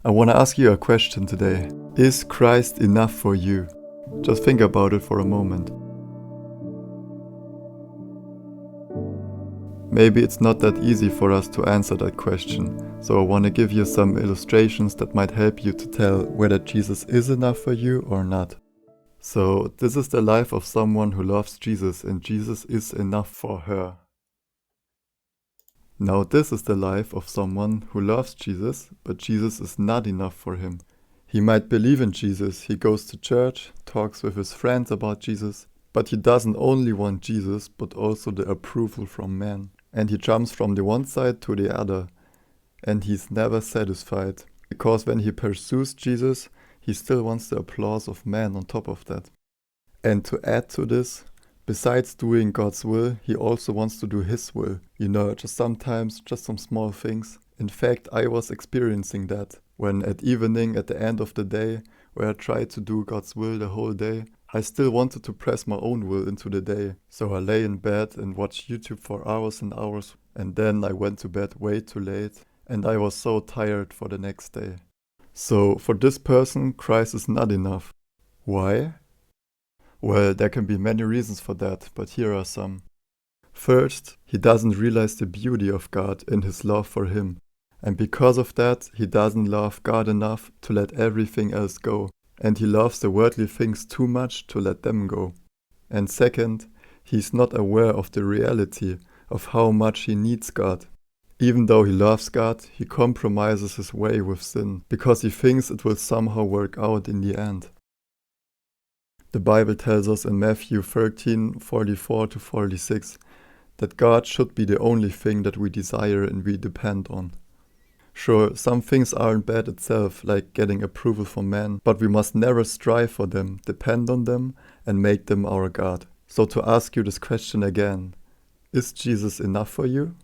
I want to ask you a question today. Is Christ enough for you? Just think about it for a moment. Maybe it's not that easy for us to answer that question, so I want to give you some illustrations that might help you to tell whether Jesus is enough for you or not. So, this is the life of someone who loves Jesus, and Jesus is enough for her. Now, this is the life of someone who loves Jesus, but Jesus is not enough for him. He might believe in Jesus, he goes to church, talks with his friends about Jesus, but he doesn't only want Jesus, but also the approval from men. And he jumps from the one side to the other, and he's never satisfied, because when he pursues Jesus, he still wants the applause of men on top of that. And to add to this, besides doing God's will, he also wants to do his will. Just sometimes, just some small things. In fact, I was experiencing that when at evening, at the end of the day, where I tried to do God's will the whole day, I still wanted to press my own will into the day. So I lay in bed and watched YouTube for hours and hours, and then I went to bed way too late, and I was so tired for the next day. So for this person, Christ is not enough. Why? Well, there can be many reasons for that, but here are some. First, he doesn't realize the beauty of God in his love for him. And because of that, he doesn't love God enough to let everything else go. And he loves the worldly things too much to let them go. And second, he's not aware of the reality of how much he needs God. Even though he loves God, he compromises his way with sin, because he thinks it will somehow work out in the end. The Bible tells us in Matthew 13:44-46 that God should be the only thing that we desire and we depend on. Sure, some things aren't bad itself, like getting approval from men, but we must never strive for them, depend on them, and make them our God. So to ask you this question again, is Jesus enough for you?